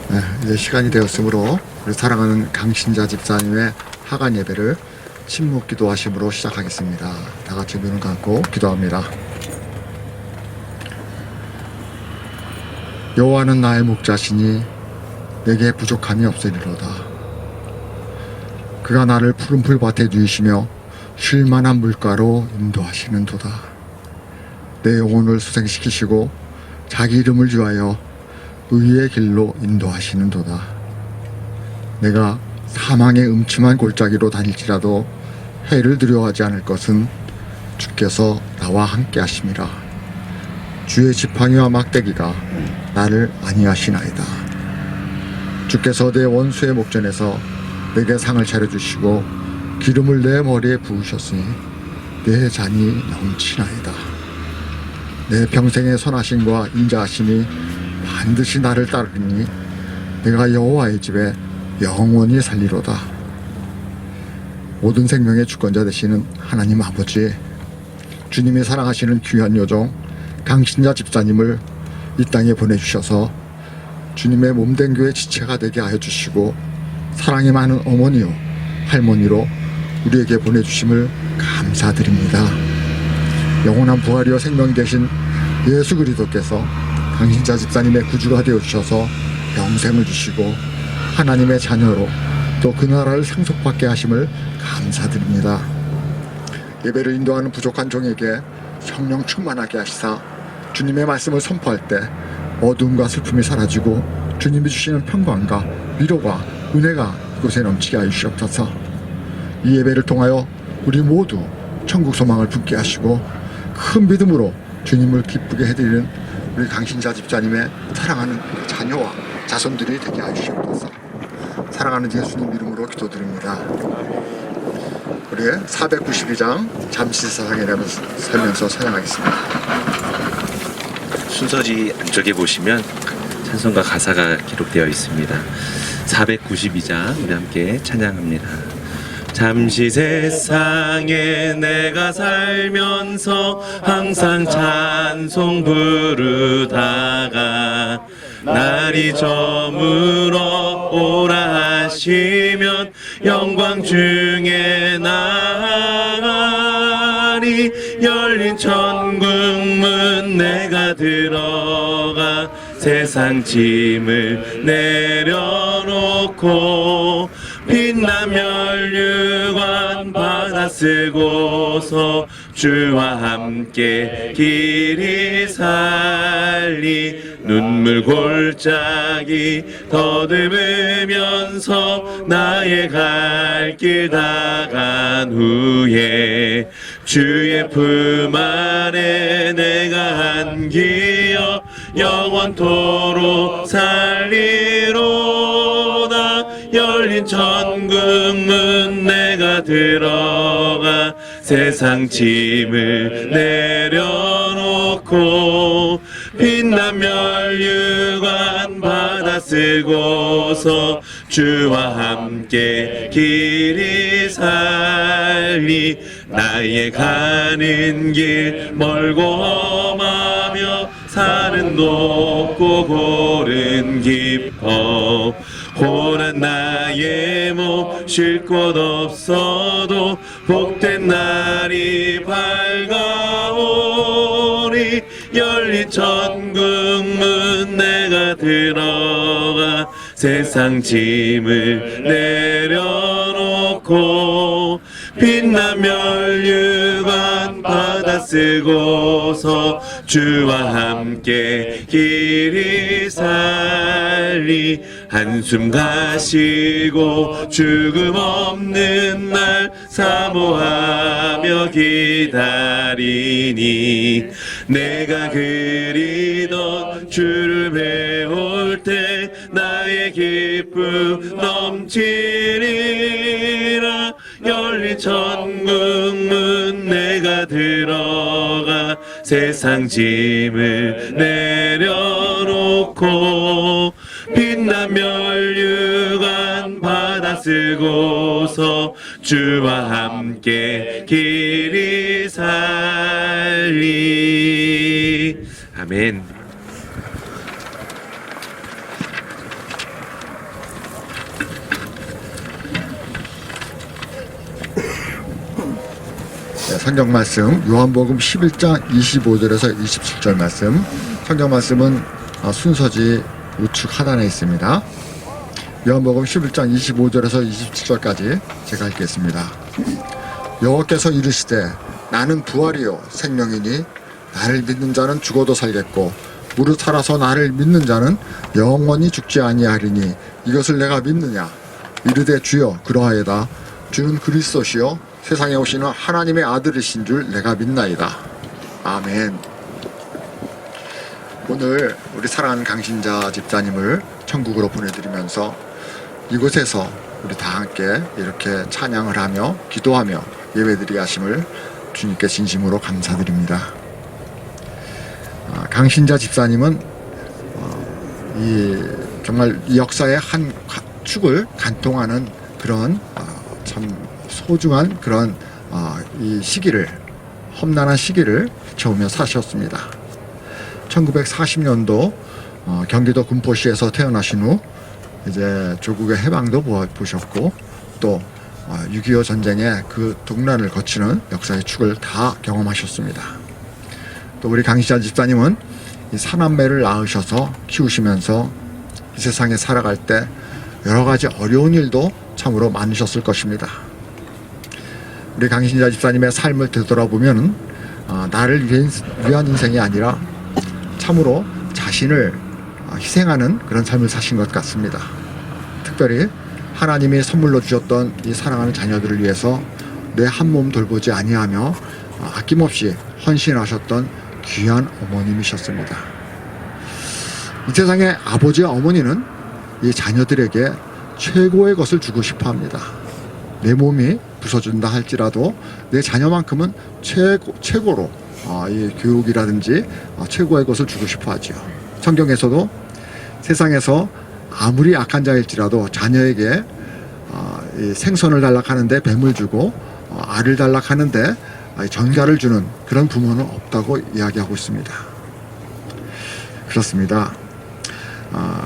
네, 이제 시간이 되었으므로 우리 사랑하는 강신자 집사님의 하간 예배를 침묵 기도하심으로 시작하겠습니다. 다 같이 눈을 감고 기도합니다. 여호와는 나의 목자시니 내게 부족함이 없으리로다. 그가 나를 푸른 풀밭에 누이시며 쉴 만한 물가로 인도하시는도다. 내 영혼을 수생시키시고 자기 이름을 위하여 의의 길로 인도하시는도다. 내가 사망의 음침한 골짜기로 다닐지라도 해를 두려워하지 않을 것은 주께서 나와 함께 하심이라. 주의 지팡이와 막대기가 나를 안위하시나이다. 주께서 내 원수의 목전에서 내게 상을 차려주시고 기름을 내 머리에 부으셨으니 내 잔이 넘치나이다. 내 평생의 선하심과 인자하심이 반드시 나를 따르니 내가 여호와의 집에 영원히 살리로다. 모든 생명의 주권자 되시는 하나님 아버지, 주님이 사랑하시는 귀한 요정 강신자 집사님을 이 땅에 보내주셔서 주님의 몸된 교회 지체가 되게 하여 주시고 사랑이 많은 어머니요 할머니로 우리에게 보내주심을 감사드립니다. 영원한 부활이요 생명 되신 예수 그리스도께서 강신자 집사님의 구주가 되어주셔서 영생을 주시고 하나님의 자녀로 또 그 나라를 상속받게 하심을 감사드립니다. 예배를 인도하는 부족한 종에게 성령 충만하게 하시사 주님의 말씀을 선포할 때 어두움과 슬픔이 사라지고 주님이 주시는 평강과 위로가 은혜가 이곳에 넘치게 하여 주시옵소서. 이 예배를 통하여 우리 모두 천국 소망을 품게 하시고 큰 믿음으로 주님을 기쁘게 해드리는 우리 강신자 집사님의 사랑하는 자녀와 자손들이 되게 하여 주시옵소서. 사랑하는 예수님 이름으로 기도드립니다. 우리의 492장 잠시 사상이라면서 살면서 찬양하겠습니다. 순서지 안쪽에 보시면 찬송가 가사가 기록되어 있습니다. 492장 우리 함께 찬양합니다. 잠시 세상에 내가 살면서 항상 찬송 부르다가 날이 저물어 오라 하시면 영광 중에 나가리. 열린 천국문 내가 들어가 세상 짐을 내려놓고 빛난 멸류관 받아 쓰고서 주와 함께 길이 살리. 눈물 골짜기 더듬으면서 나의 갈 길 다간 후에 주의 품 안에 내가 안기어 영원토록 살리로다. 열린 천국문 내가 들어가 세상 짐을 내려놓고 빛난 멸류관 받아 쓰고서 주와 함께 길이 살리. 나의 가는 길 멀고 험하며 산은 높고 골은 깊어 고난 나의 몸 쉴 곳 없어도 복된 날이 밝아오리. 열린 천국문 내가 들어가 세상 짐을 내려놓고 빛난 멸류관 받아 쓰고서 주와 함께 길이 살리. 한숨 가시고 죽음 없는 날 사모하며 기다리니 내가 그리던 주를 배울 때 나의 기쁨 넘치리라. 열린 천국문 내가 들어가 세상 짐을 내려놓고 빛난 멸류관 받아 쓰고서 주와 함께 길이 살리. 아멘. 성경 말씀 요한복음 11장 25절에서 27절 말씀. 성경 말씀은 순서지 우측 하단에 있습니다. 요한복음 11장 25절에서 27절까지 제가 읽겠습니다. 여호와께서 이르시되 나는 부활이요 생명이니 나를 믿는 자는 죽어도 살겠고 무릇 살아서 나를 믿는 자는 영원히 죽지 아니하리니 이것을 내가 믿느냐. 이르되 주여 그러하여다. 주는 그리스도시요 세상에 오시는 하나님의 아들이신 줄 내가 믿나이다. 아멘. 오늘 우리 사랑하는 강신자 집사님을 천국으로 보내드리면서 이곳에서 우리 다 함께 이렇게 찬양을 하며 기도하며 예배드리게 하심을 주님께 진심으로 감사드립니다. 강신자 집사님은 정말 이 역사의 한 축을 간통하는 그런 참 소중한 그런 이 시기를, 험난한 시기를 채우며 사셨습니다. 1940년도 경기도 군포시에서 태어나신 후 이제 조국의 해방도 보셨고 또 6.25 전쟁의 그 동란을 거치는 역사의 축을 다 경험하셨습니다. 또 우리 강신자 집사님은 이 사남매를 낳으셔서 키우시면서 이 세상에 살아갈 때 여러 가지 어려운 일도 참으로 많으셨을 것입니다. 우리 강신자 집사님의 삶을 되돌아보면 나를 위한 인생이 아니라 참으로 자신을 희생하는 그런 삶을 사신 것 같습니다. 특별히 하나님이 선물로 주셨던 이 사랑하는 자녀들을 위해서 내 한 몸 돌보지 아니하며 아낌없이 헌신하셨던 귀한 어머님이셨습니다. 이 세상의 아버지와 어머니는 이 자녀들에게 최고의 것을 주고 싶어 합니다. 내 몸이 부서진다 할지라도 내 자녀만큼은 최고로 이 교육이라든지 최고의 것을 주고 싶어 하지요. 성경에서도 세상에서 아무리 악한 자일지라도 자녀에게 생선을 달라하는데 뱀을 주고 알을 달라하는데 전갈을 주는 그런 부모는 없다고 이야기하고 있습니다. 그렇습니다.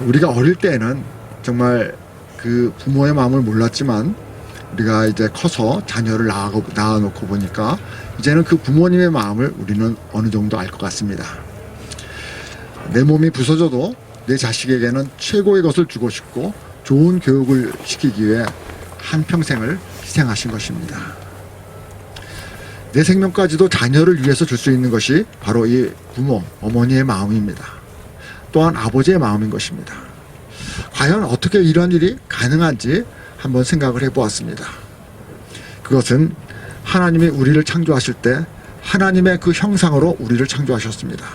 우리가 어릴 때에는 정말 그 부모의 마음을 몰랐지만 우리가 이제 커서 자녀를 낳아놓고 보니까 이제는 그 부모님의 마음을 우리는 어느 정도 알 것 같습니다. 내 몸이 부서져도 내 자식에게는 최고의 것을 주고 싶고 좋은 교육을 시키기 위해 한평생을 희생하신 것입니다. 내 생명까지도 자녀를 위해서 줄 수 있는 것이 바로 이 부모, 어머니의 마음입니다. 또한 아버지의 마음인 것입니다. 과연 어떻게 이런 일이 가능한지 한번 생각을 해보았습니다. 그것은 하나님이 우리를 창조하실 때 하나님의 그 형상으로 우리를 창조하셨습니다.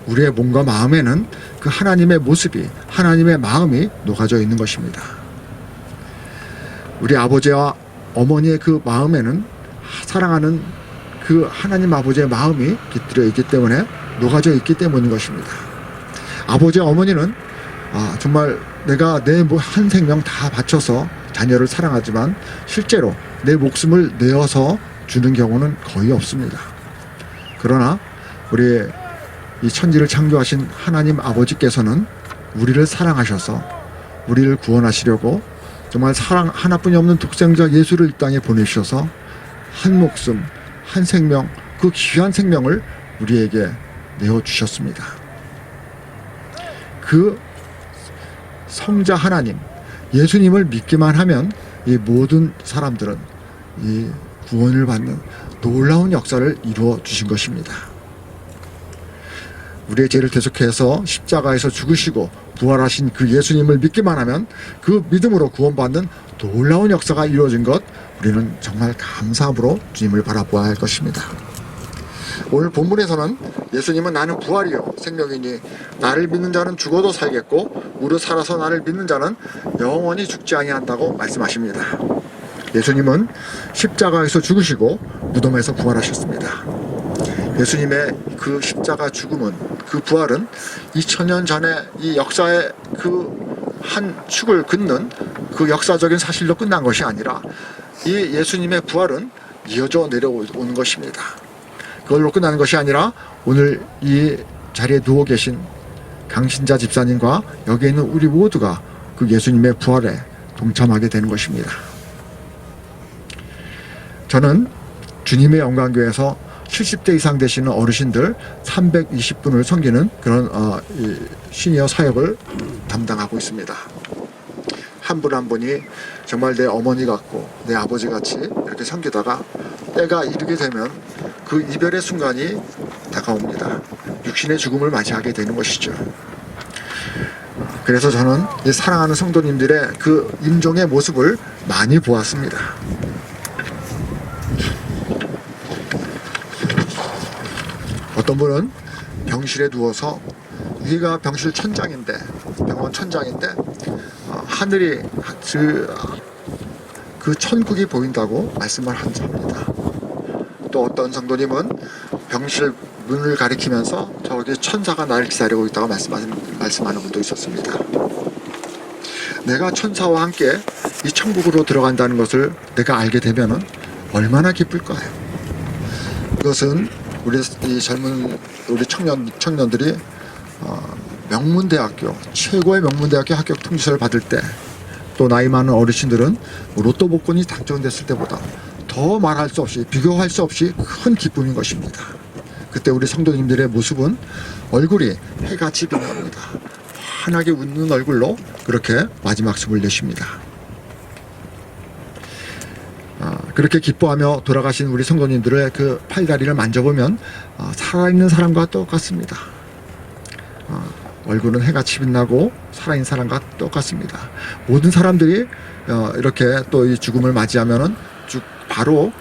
우리의 몸과 마음에는 그 하나님의 모습이, 하나님의 마음이 녹아져 있는 것입니다. 우리 아버지와 어머니의 그 마음에는 사랑하는 그 하나님 아버지의 마음이 깃들여 있기 때문에 녹아져 있기 때문인 것입니다. 아버지와 어머니는 정말 내가 내 한 생명 다 바쳐서 자녀를 사랑하지만 실제로 내 목숨을 내어서 주는 경우는 거의 없습니다. 그러나 우리 이 천지를 창조하신 하나님 아버지께서는 우리를 사랑하셔서 우리를 구원하시려고 정말 사랑 하나뿐이 없는 독생자 예수를 이 땅에 보내주셔서 한 목숨, 한 생명, 그 귀한 생명을 우리에게 내어주셨습니다. 그 성자 하나님, 예수님을 믿기만 하면 이 모든 사람들은 이 구원을 받는 놀라운 역사를 이루어 주신 것입니다. 우리의 죄를 대속해서 십자가에서 죽으시고 부활하신 그 예수님을 믿기만 하면 그 믿음으로 구원받는 놀라운 역사가 이루어진 것, 우리는 정말 감사함으로 주님을 바라보아야 할 것입니다. 오늘 본문에서는 예수님은 나는 부활이요 생명이니 나를 믿는 자는 죽어도 살겠고 무릇 살아서 나를 믿는 자는 영원히 죽지 아니한다고 말씀하십니다. 예수님은 십자가에서 죽으시고 무덤에서 부활하셨습니다. 예수님의 그 십자가 죽음은, 그 부활은 2000년 전에 이 역사의 그 한 축을 긋는 그 역사적인 사실로 끝난 것이 아니라 이 예수님의 부활은 이어져 내려오는 것입니다. 그걸로 끝나는 것이 아니라 오늘 이 자리에 누워 계신 강신자 집사님과 여기 있는 우리 모두가 그 예수님의 부활에 동참하게 되는 것입니다. 저는 주님의 영광교회에서 70대 이상 되시는 어르신들 320분을 섬기는 그런 이 시니어 사역을 담당하고 있습니다. 한 분 한 분이 정말 내 어머니 같고 내 아버지 같이 이렇게 섬기다가 때가 이르게 되면 그 이별의 순간이 다가옵니다. 육신의 죽음을 맞이하게 되는 것이죠. 그래서 저는 이 사랑하는 성도님들의 그 임종의 모습을 많이 보았습니다. 어떤 분은 병실에 누워서 위가 병실 천장인데, 병원 천장인데 하늘이 그 천국이 보인다고 말씀을 합니다. 또 어떤 성도님은 병실 문을 가리키면서 저기 천사가 나를 기다리고 있다고 말씀하는 분도 있었습니다. 내가 천사와 함께 이 천국으로 들어간다는 것을 내가 알게 되면 얼마나 기쁠까요? 그것은 우리 이 젊은 우리 청년들이 명문대학교, 최고의 명문대학교 합격 통지서를 받을 때, 또 나이 많은 어르신들은 로또 복권이 당첨됐을 때보다 더 말할 수 없이, 비교할 수 없이 큰 기쁨인 것입니다. 그때 우리 성도님들의 모습은 얼굴이 해같이 빛납니다. 환하게 웃는 얼굴로 그렇게 마지막 숨을 내쉽니다. 그렇게 기뻐하며 돌아가신 우리 성도님들의 그 팔다리를 만져보면 살아있는 사람과 똑같습니다. 얼굴은 해같이 빛나고 살아있는 사람과 똑같습니다. 모든 사람들이 이렇게 또 이 죽음을 맞이하면은 바로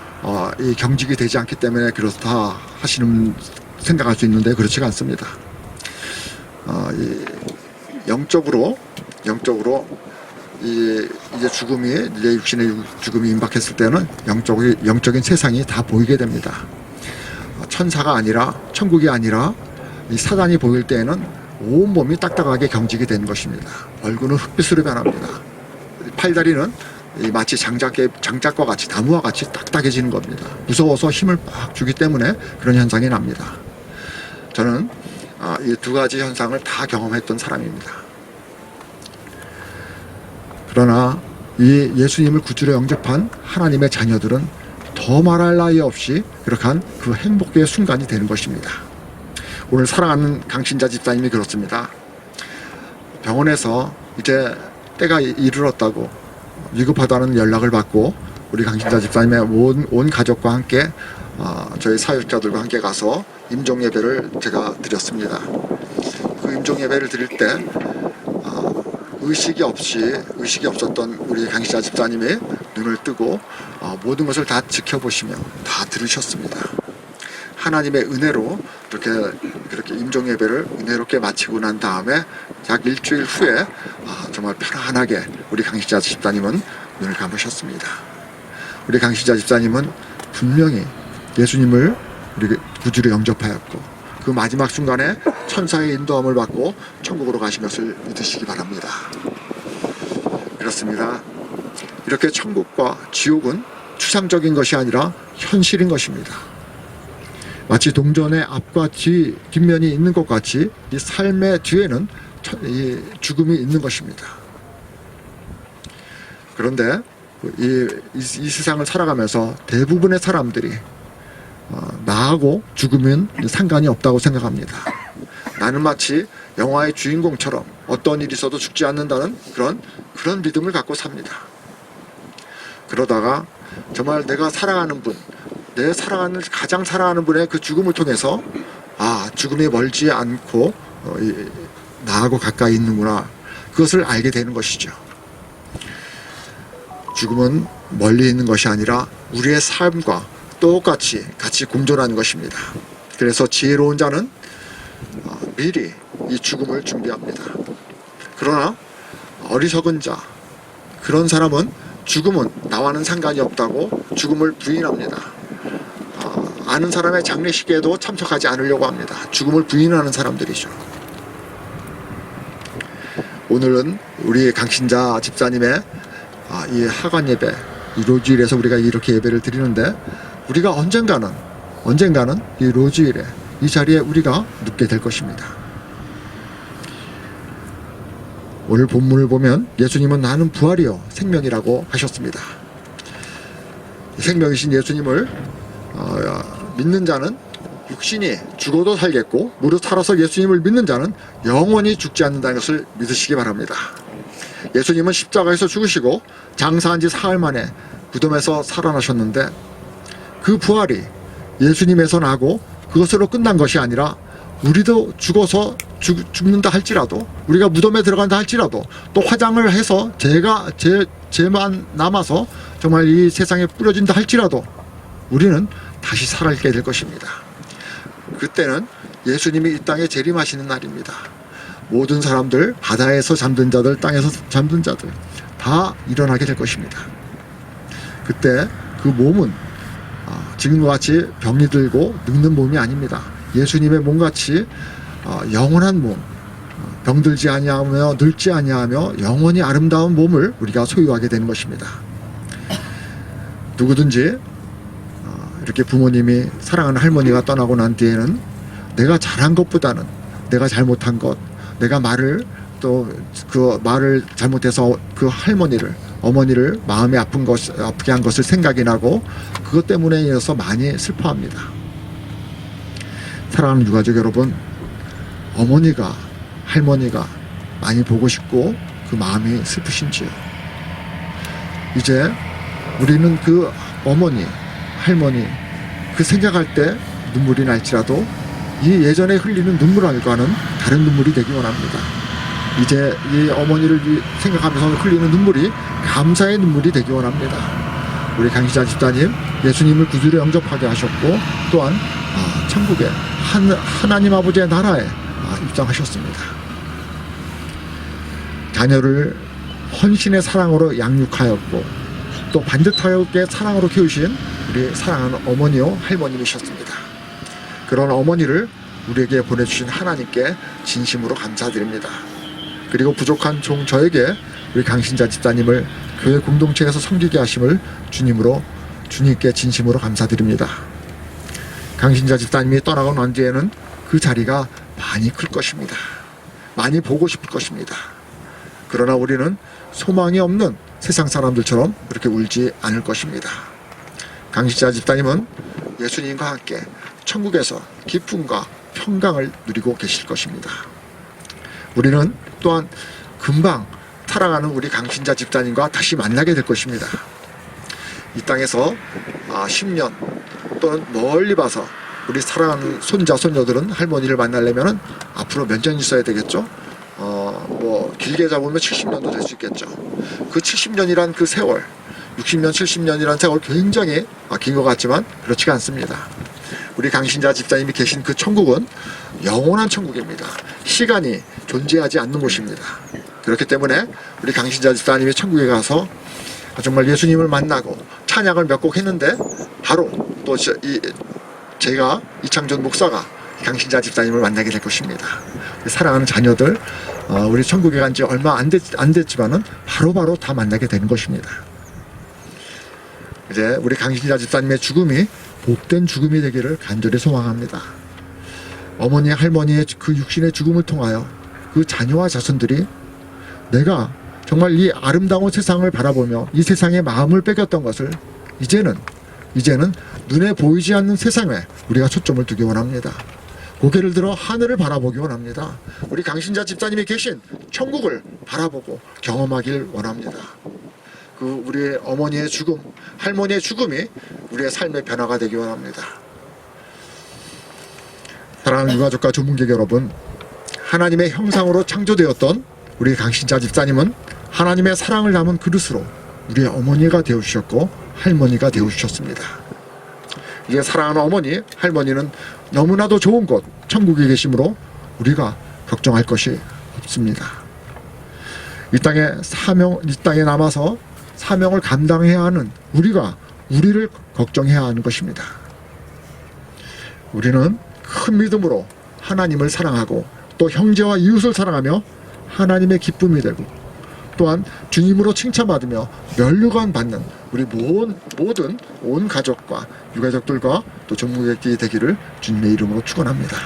이 경직이 되지 않기 때문에 그렇다 하시는 생각할 수 있는데 그렇지가 않습니다. 영적으로 이제 죽음이, 이제 육신의 죽음이 임박했을 때는 영적인 세상이 다 보이게 됩니다. 천사가 아니라, 천국이 아니라 이 사단이 보일 때에는 온몸이 딱딱하게 경직이 되는 것입니다. 얼굴은 흑빛으로 변합니다. 팔다리는 마치 장작과 같이, 나무와 같이 딱딱해지는 겁니다. 무서워서 힘을 빡 주기 때문에 그런 현상이 납니다. 저는 이 두 가지 현상을 다 경험했던 사람입니다. 그러나 이 예수님을 구주로 영접한 하나님의 자녀들은 더 말할 나위 없이 그렇게 한 그 행복의 순간이 되는 것입니다. 오늘 사랑하는 강신자 집사님이 그렇습니다. 병원에서 이제 때가 이르렀다고 위급하다는 연락을 받고 우리 강신자 집사님의 온 가족과 함께 저희 사역자들과 함께 가서 임종 예배를 제가 드렸습니다. 그 임종 예배를 드릴 때 의식이 없었던 우리 강신자 집사님이 눈을 뜨고 모든 것을 다 지켜보시며 다 들으셨습니다. 하나님의 은혜로 그렇게 임종 예배를 은혜롭게 마치고 난 다음에 약 일주일 후에 정말 편안하게 우리 강신자 집사님은 눈을 감으셨습니다. 우리 강신자 집사님은 분명히 예수님을 우리 구주로 영접하였고 그 마지막 순간에 천사의 인도함을 받고 천국으로 가신 것을 믿으시기 바랍니다. 그렇습니다. 이렇게 천국과 지옥은 추상적인 것이 아니라 현실인 것입니다. 마치 동전의 앞과 뒷면이 있는 것 같이 이 삶의 뒤에는 이 죽음이 있는 것입니다. 그런데 이 세상을 살아가면서 대부분의 사람들이 나하고 죽으면 상관이 없다고 생각합니다. 나는 마치 영화의 주인공처럼 어떤 일이 있어도 죽지 않는다는 그런 믿음을 갖고 삽니다. 그러다가 정말 내가 사랑하는 분, 가장 사랑하는 분의 그 죽음을 통해서 죽음이 멀지 않고 나하고 가까이 있는구나, 그것을 알게 되는 것이죠. 죽음은 멀리 있는 것이 아니라 우리의 삶과 똑같이 같이 공존하는 것입니다. 그래서 지혜로운 자는 미리 이 죽음을 준비합니다. 그러나 어리석은 자, 그런 사람은 죽음은 나와는 상관이 없다고 죽음을 부인합니다. 아는 사람의 장례식에도 참석하지 않으려고 합니다. 죽음을 부인하는 사람들이죠. 오늘은 우리 강신자 집사님의 이 하관 예배, 이 로즈일에서 우리가 이렇게 예배를 드리는데, 우리가 언젠가는 이 로즈일에 이 자리에 우리가 눕게 될 것입니다. 오늘 본문을 보면 예수님은 나는 부활이요 생명이라고 하셨습니다. 생명이신 예수님을 믿는 자는 육신이 죽어도 살겠고 무릇 살아서 예수님을 믿는 자는 영원히 죽지 않는다는 것을 믿으시기 바랍니다. 예수님은 십자가에서 죽으시고 장사한 지 사흘 만에 무덤에서 살아나셨는데 그 부활이 예수님에서 나고 그것으로 끝난 것이 아니라 우리도 죽어서 죽는다 할지라도 우리가 무덤에 들어간다 할지라도 또 화장을 해서 죄만 남아서 정말 이 세상에 뿌려진다 할지라도 우리는 다시 살아있게 될 것입니다. 그때는 예수님이 이 땅에 재림하시는 날입니다. 모든 사람들, 바다에서 잠든 자들, 땅에서 잠든 자들 다 일어나게 될 것입니다. 그때 그 몸은 지금과 같이 병이 들고 늙는 몸이 아닙니다. 예수님의 몸같이 영원한 몸, 병들지 아니하며 늙지 아니하며 영원히 아름다운 몸을 우리가 소유하게 되는 것입니다. 누구든지 이렇게 부모님이 사랑하는 할머니가 떠나고 난 뒤에는 내가 잘한 것보다는 내가 잘못한 것, 내가 그 말을 잘못해서 그 어머니를 마음이 아프게 한 것을 생각이 나고 그것 때문에 인해서 많이 슬퍼합니다. 사랑하는 유가족 여러분, 어머니가 할머니가 많이 보고 싶고 그 마음이 슬프신지요? 이제 우리는 그 어머니 할머니 그 생각할 때 눈물이 날지라도 이 예전에 흘리는 눈물과는 다른 눈물이 되기 원합니다. 이제 이 어머니를 생각하면서 흘리는 눈물이 감사의 눈물이 되기 원합니다. 우리 강신자 집사님 예수님을 구주로 영접하게 하셨고 또한 천국의 하나님 아버지의 나라에 입장하셨습니다. 자녀를 헌신의 사랑으로 양육하였고 또 반듯하게 사랑으로 키우신 우리 사랑하는 어머니요 할머님이셨습니다. 그런 어머니를 우리에게 보내주신 하나님께 진심으로 감사드립니다. 그리고 부족한 종 저에게 우리 강신자 집사님을 교회 공동체에서 섬기게 하심을 주님께 진심으로 감사드립니다. 강신자 집사님이 떠나고 난 뒤에는 그 자리가 많이 클 것입니다. 많이 보고 싶을 것입니다. 그러나 우리는 소망이 없는 세상 사람들처럼 그렇게 울지 않을 것입니다. 강신자 집사님은 예수님과 함께 천국에서 기쁨과 평강을 누리고 계실 것입니다. 우리는 또한 금방 살아가는 우리 강신자 집사님과 다시 만나게 될 것입니다. 이 땅에서 10년 또는 멀리 봐서 우리 사랑하는 손자 손녀들은 할머니를 만나려면 앞으로 몇 년 있어야 되겠죠? 길게 잡으면 70년도 될 수 있겠죠. 그 70년이란 그 세월 60년 70년이란 세월 굉장히 긴 것 같지만 그렇지가 않습니다. 우리 강신자 집사님이 계신 그 천국은 영원한 천국입니다. 시간이 존재하지 않는 곳입니다. 그렇기 때문에 우리 강신자 집사님이 천국에 가서 정말 예수님을 만나고 찬양을 몇 곡 했는데 바로 또 제가 이창전 목사가 강신자 집사님을 만나게 될 것입니다. 사랑하는 자녀들 우리 천국에 간 지 얼마 안 됐지만은 바로바로 다 만나게 되는 것입니다. 이제 우리 강신자 집사님의 죽음이 복된 죽음이 되기를 간절히 소망합니다. 어머니 할머니의 그 육신의 죽음을 통하여 그 자녀와 자손들이 내가 정말 이 아름다운 세상을 바라보며 이 세상에 마음을 빼겼던 것을 이제는 눈에 보이지 않는 세상에 우리가 초점을 두기 원합니다. 고개를 들어 하늘을 바라보기 원합니다. 우리 강신자 집사님이 계신 천국을 바라보고 경험하길 원합니다. 그 우리의 어머니의 죽음, 할머니의 죽음이 우리의 삶의 변화가 되기 원합니다. 사랑하는 유가족과 조문객 여러분, 하나님의 형상으로 창조되었던 우리 강신자 집사님은 하나님의 사랑을 담은 그릇으로 우리의 어머니가 되어주셨고 할머니가 되어주셨습니다. 이제 사랑하는 어머니, 할머니는 너무나도 좋은 곳 천국에 계심으로 우리가 걱정할 것이 없습니다. 이 땅에 남아서 사명을 감당해야 하는 우리가 우리를 걱정해야 하는 것입니다. 우리는 큰 믿음으로 하나님을 사랑하고 또 형제와 이웃을 사랑하며 하나님의 기쁨이 되고 또한 주님으로 칭찬받으며 면류관 받는 우리 모든 온 가족과 유가족들과 또 전무객이 되기를 주님의 이름으로 축원합니다.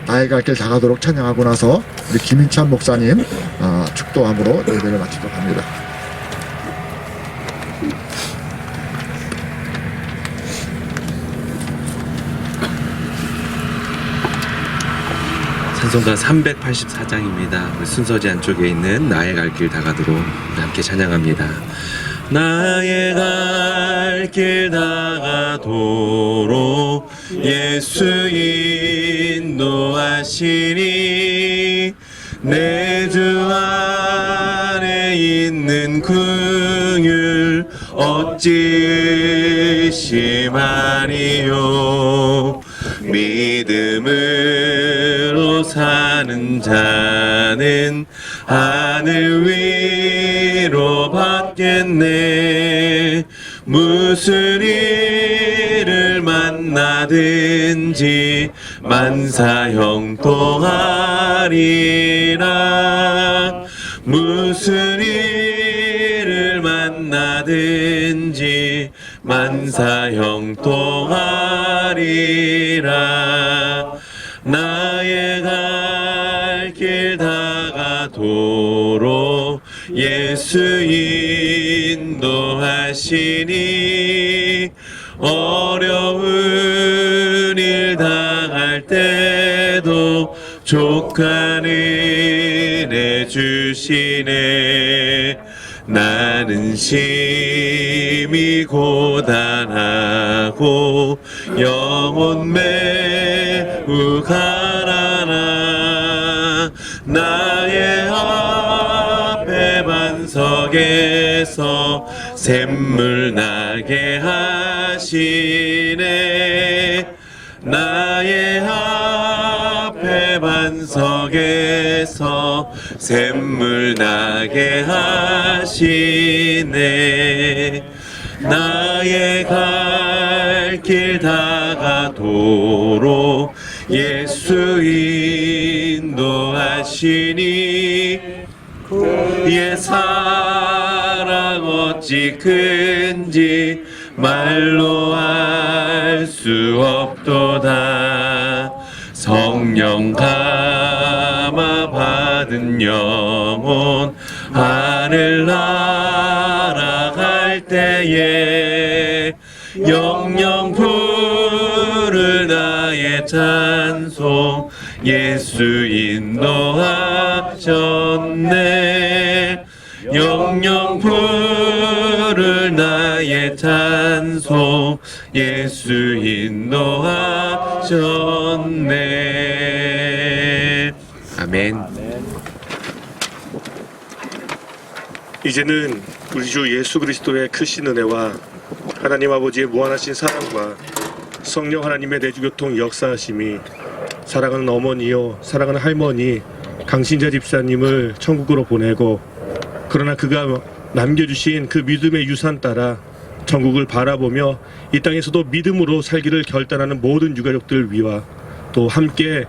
나의 갈 길 다가도록 찬양하고 나서 우리 김인찬 목사님 축도함으로 예배를 마치도록 합니다. 찬송가 384장입니다. 순서지 안쪽에 있는 나의 갈 길 다가도록 함께 찬양합니다. 나의 갈 길 다가도록 예수 인도하시니 내 주 안에 있는 긍휼 어찌 의심하리요. 믿음으로 사는 자는 하늘 위로 받겠네. 무슨 일을 만나든지 만사 형통하리라. 무슨 일을 만나든지 만사 형통하리라. 나의 갈 길 다가도록 예수 인도하시니 어려운 일 당할 때도 족한 은혜 주시네. 나는 심히 고단하고 영혼 매우 가난하. 나의 앞에 반석에서 샘물 나게 하시네. 나의 앞에 반석에서 샘물 나게 하시네. 나의 갈 길 다가도록 예수 인도하시니 그의 사랑 어찌 큰지 말로 알 수 없도다. 성령 감화 받은 영혼 하늘 날아갈 때에 영영 부를 나의 찬송 예수 인도하셨네. 영영 부를 나의 찬송 예수 인도하셨네. 아멘. 이제는 우리 주 예수 그리스도의 크신 은혜와 하나님 아버지의 무한하신 사랑과 성령 하나님의 내주교통 역사하심이 사랑하는 어머니요 사랑하는 할머니 강신자 집사님을 천국으로 보내고 그러나 그가 남겨주신 그 믿음의 유산 따라 천국을 바라보며 이 땅에서도 믿음으로 살기를 결단하는 모든 유가족들 위와 또 함께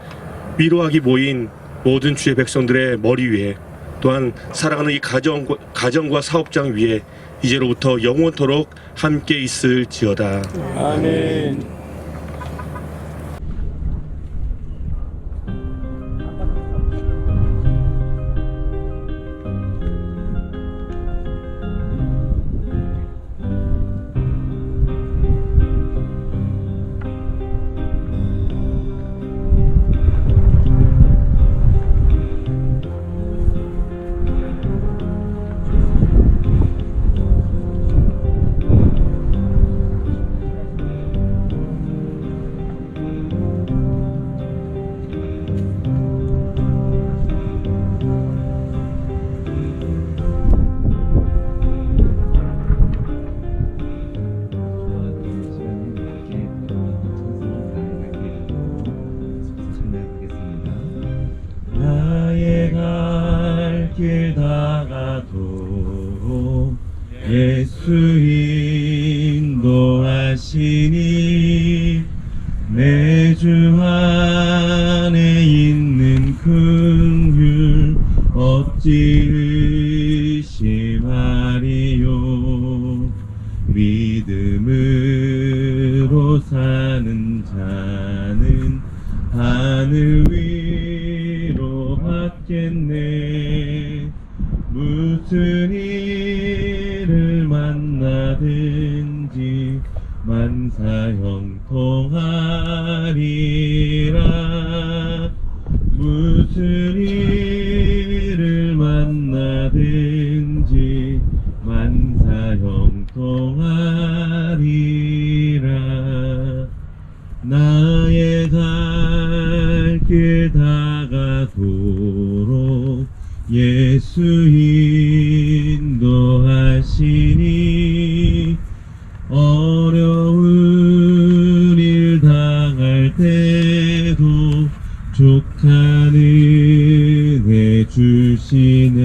위로하기 모인 모든 주의 백성들의 머리 위에 또한 사랑하는 이 가정과 사업장 위에 이제로부터 영원토록 함께 있을지어다. 아멘. 길 다가도 예수 인도하시니 내 주 안에 있는 긍휼 어찌 의심하리요. 믿음으로 사는 자는 하늘 위로 받겠네. 무슨 일을 만나든지 만사 형통하리라. 무슨 일을 만나든지 만사형통하리라. 나의 갈 길 다가도록 예수 인도하시니 어려운 일 당할 때도 족한 은혜 주시네.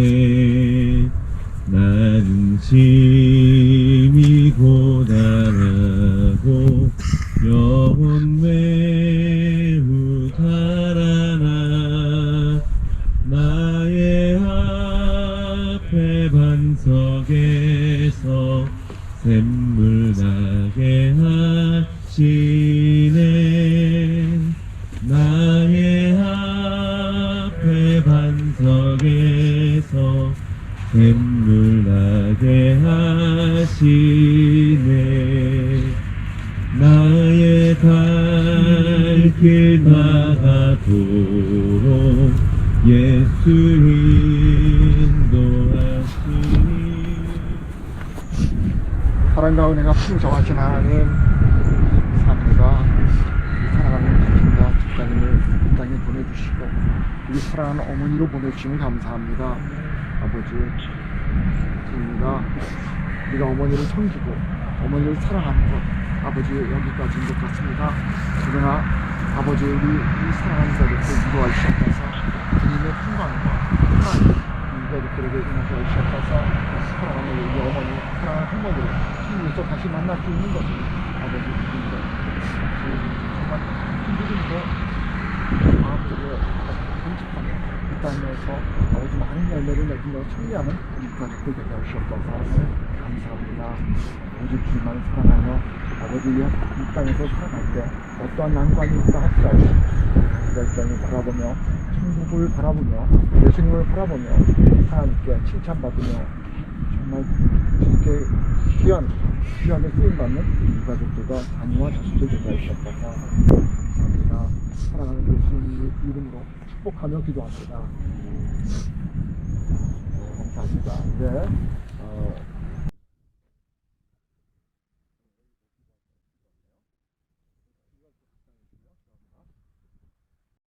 나는 심히 고단하고 영혼 매우 달아나 나의 앞에 반석에서 샘물 나게 하시네. 나의 앞에 반석에서 샘물 나게 하시네. 나의 갈 길 다가도록 예수 인도하시니. 사랑과 은혜가 풍성하신 하나님 감사합니다. 사랑하는 김신자 집사님을 이 땅에 보내주시고 우리 사랑하는 어머니로 보내주시면 감사합니다. 아버지 주입니다. 우리가 어머니를 섬기고 어머니를 사랑하는 것 아버지 여기까지인 것 같습니다. 그러나 아버지 우리 이 사랑하는 자들을 인도하시옵소서. 주님의 풍광과 하나님 이 자들에게 인하여 주시옵소서. 사랑하는 우리 어머니 사랑하는 할머니를 주님께서 다시 만날 수 있는 것을 아버지 주님께 정말 힘들은데 아버지의 공직하며 이 땅에서 아버지 많은 열매를 맺으며 승리하는 우리 가족들 되게 하시옵소서. 감사합니다. 오직 주님만 사랑하며 아버지 이 땅에서 살아갈 때 어떠한 난관이 있다 할지라도 열정을 바라보며 천국을 바라보며 예수님을 바라보며 하나님께 칭찬받으며 정말 주께 귀하게 쓰임받는 이 가족들과 자녀와 자식들 되게 하시옵소서. 감사합니다. 사랑하는 예수님 이름으로 축복하며 기도합니다. 감사합니다. 네.